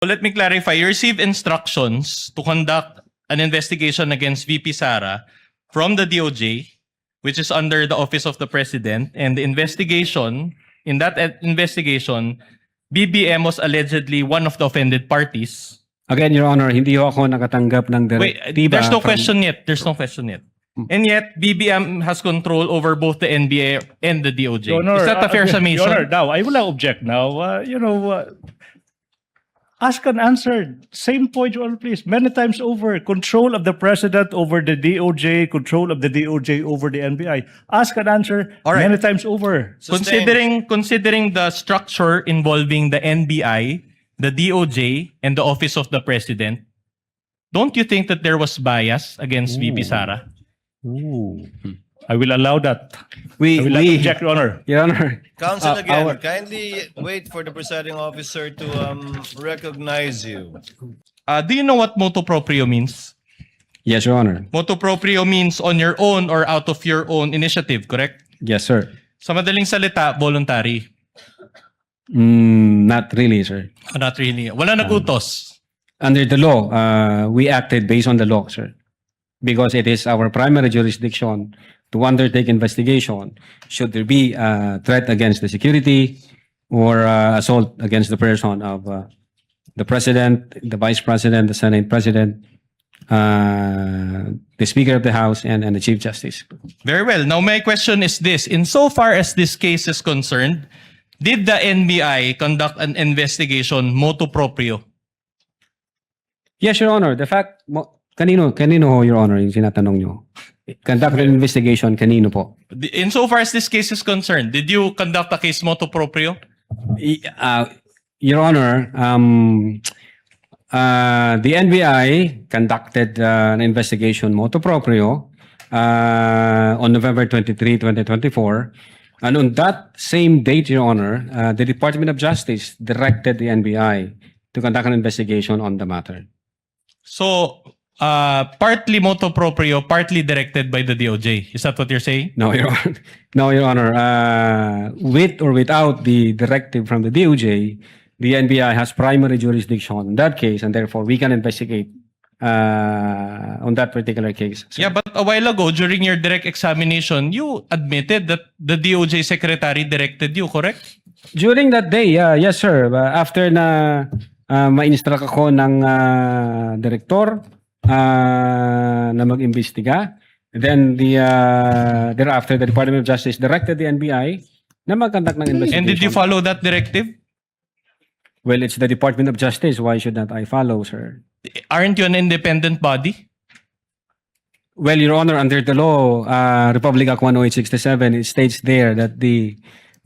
Let me clarify. You received instructions to conduct an investigation against VP Sara from the DOJ, which is under the Office of the President, and the investigation, in that investigation, BBM was allegedly one of the offended parties. Again, Your Honor, hindi ho ako nakatanggap ng direktiba. Wait, there's no question yet. There's no question yet. And yet, BBM has control over both the NBA and the DOJ. Your Honor, Is that a fair summation? Your Honor, now, I will not object now. Ask and answer. Same point, Your Honor, please. Many times over, control of the President over the DOJ, control of the DOJ over the NBI. Ask and answer All right. many times over. Considering the structure involving the NBI, the DOJ, and the Office of the President, don't you think that there was bias against VP Sara? Ooh. I will allow that. We I will not object, Your Honor. Your Honor, Counsel again, our- kindly wait for the presiding officer to recognize you. Do you know what motu proprio means? yes, Your Honor. Motu proprio means on your own or out of your own initiative, correct? Yes, sir. Sa madaling salita, voluntary. Not really, sir. Not really. Wala nag-utos. Under the law, we acted based on the law, sir. Because it is our primary jurisdiction to undertake investigation should there be a threat against the security or assault against the person of the President, the Vice President, the Senate President, the Speaker of the House, and the Chief Justice. Very well. Now, my question is this. Insofar as this case is concerned, did the NBI conduct an investigation motu proprio? Yes, Your Honor. The fact, kanino ho, Your Honor, yung sinatanong nyo? Conduct an investigation, kanino po? Insofar as this case is concerned, did you conduct a case motu proprio? Your Honor, the NBI conducted an investigation motu proprio on November 23, 2024. And on that same date, Your Honor, the Department of Justice directed the NBI to conduct an investigation on the matter. So, partly motu proprio, partly directed by the DOJ. Is that what you're saying? No, Your Honor. No, Your Honor. With or without the directive from the DOJ, the NBI has primary jurisdiction on that case, and therefore we can investigate on that particular case. sir. Yeah, but a while ago, during your direct examination, you admitted that the DOJ secretary directed you, correct? During that day, yes, sir. After na ma-instruct ako ng direktor na mag-imbestiga, then thereafter, the Department of Justice directed the NBI na mag-conduct ng investigation. And did you follow that directive? Well, it's the Department of Justice. Why should not I follow, sir? Aren't you an independent body? Well, Your Honor, under the law, Republic Act 10867, it states there that the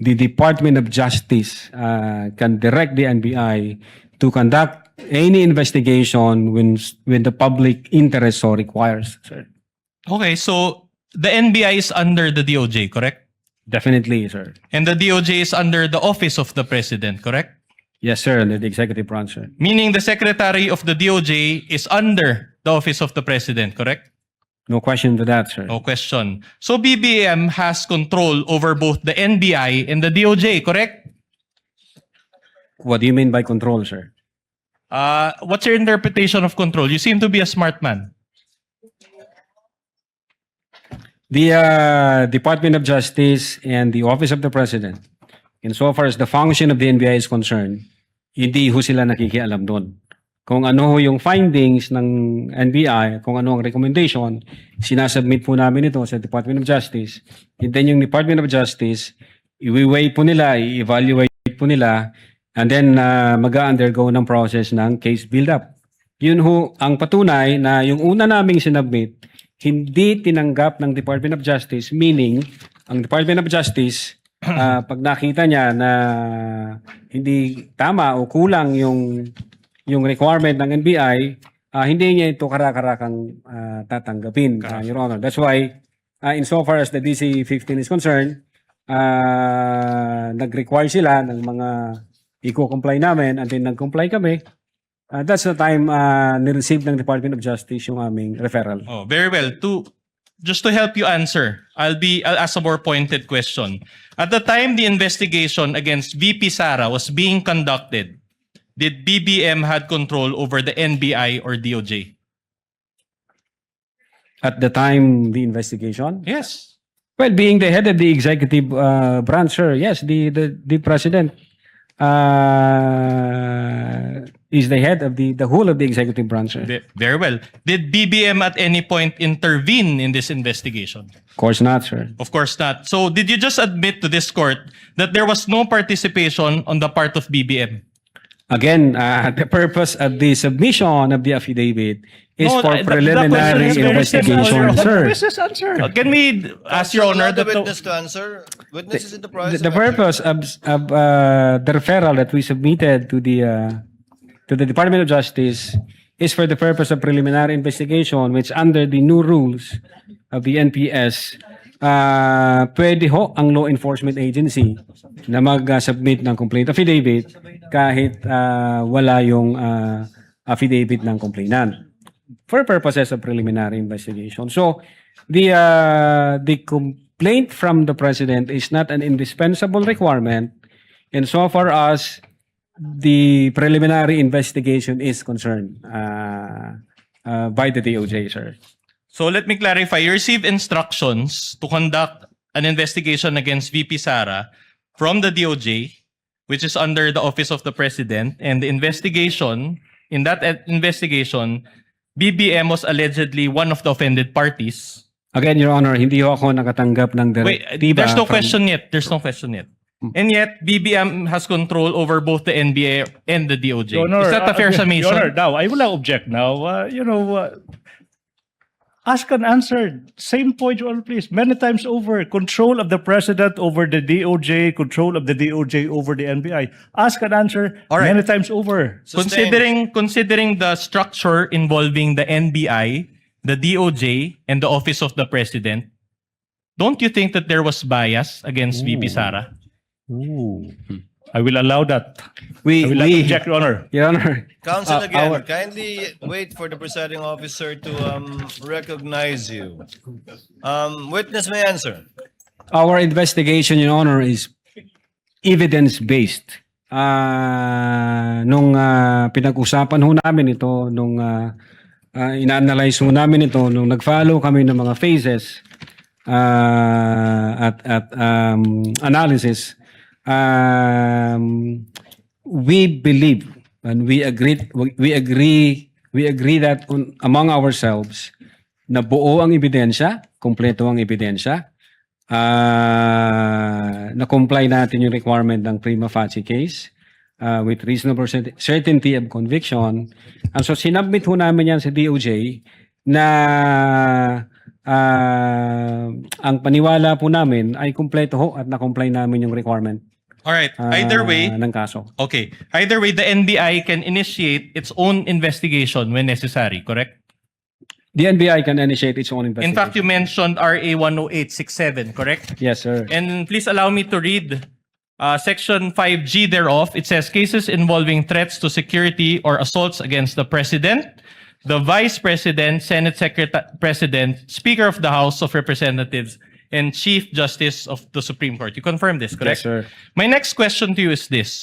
Department of Justice can direct the NBI to conduct any investigation when the public interest so requires, sir. Okay, so the NBI is under the DOJ, correct? Definitely, sir. And the DOJ is under the Office of the President, correct? Yes, sir, under the executive branch, sir. Meaning the Secretary of the DOJ is under the Office of the President, correct? No question to that, sir. No question. So BBM has control over both the NBI and the DOJ, correct? What do you mean by control, sir? What's your interpretation of control? You seem to be a smart man. The Department of Justice and the Office of the President, insofar as the function of the NBI is concerned, hindi ho sila nakikialam doon. Kung ano ho yung findings ng NBI, kung ano ang recommendation, sinasubmit po namin ito sa Department of Justice. And then yung Department of Justice, i-weigh po nila, i-evaluate po nila, and then mag-undergo ng process ng case build-up. Yun ho ang patunay na yung una naming sinubmit, hindi tinanggap ng Department of Justice, meaning ang Department of Justice, pag nakita niya na hindi tama o kulang yung requirement ng NBI, hindi niya ito kararakang tatanggapin, Your Honor. That's why, insofar as the DC-15 is concerned, nag-require sila ng mga i-comply namin, and then nag-comply kami. That's the time ni-receive ng Department of Justice yung aming referral. Oh, very well. Just to help you answer, I'll ask a more pointed question. At the time the investigation against VP Sara was being conducted, did BBM had control over the NBI or DOJ? At the time, the investigation? Yes. Well, being the head of the executive branch, sir, yes, the president is the head of the whole of the executive branch, sir. Very well. Did BBM at any point intervene in this investigation? Of course not, sir. Of course not. So did you just admit to this court that there was no participation on the part of BBM? Again, the purpose of the submission of the affidavit is No, for the preliminary question is investigation, sir. Witness answer. Can we ask Your Honor Allow the that witness to answer. Witness is in the process. The purpose of the referral that we submitted to the Department of Justice is for the purpose of preliminary investigation, which under the new rules of the NPS, pwede ho ang law enforcement agency na mag-submit ng complaint affidavit kahit wala yung affidavit ng complainant for purposes of preliminary investigation. So the complaint from the president is not an indispensable requirement insofar as the preliminary investigation is concerned by the DOJ, sir. So let me clarify. You received instructions to conduct an investigation against VP Sara from the DOJ, which is under the Office of the President, and the investigation, in that investigation, BBM was allegedly one of the offended parties. Again, Your Honor, hindi ho ako nakatanggap ng Wait, direktiba. there's no from- question yet. There's no question yet. And yet, BBM has control over both the NBA and the DOJ. Your Honor, Is that a fair summation? Your Honor, now, I will not object now. Ask and answer. Same point, Your Honor, please. Many times over. Control of the president over the DOJ, control of the DOJ over the NBI. Ask and answer All right. many times over. Sustained. Considering the structure involving the NBI, the DOJ, and the Office of the President, don't you think that there was bias against VP Sara? I will allow that. We, I will not object, Your Honor. Your Honor, Counsel again, our- kindly wait for the presiding officer to recognize you. Witness may answer. our investigation, Your Honor, is evidence-based. Nung pinag-usapan ho namin ito, nung ina-analyze ho namin ito, nung nag-follow kami ng mga phases at analysis, we believe and we agree that among ourselves na buo ang ebidensya, kumpleto ang ebidensya, na comply natin yung requirement ng prima facie case with reasonable certainty of conviction. And so sinubmit ho namin yan sa DOJ na ang paniwala po namin ay kumpleto ho at na-comply namin yung requirement All right. Either way, ng kaso. okay. Either way, the NBI can initiate its own investigation when necessary, correct? The NBI can initiate its own investigation. In fact, you mentioned RA 10867, correct? Yes, sir. And please allow me to read Section 5G thereof. It says, cases involving threats to security or assaults against the President, the Vice President, Senate President, Speaker of the House of Representatives, and Chief Justice of the Supreme Court. You confirm this, correct? Yes, sir. My next question to you is this.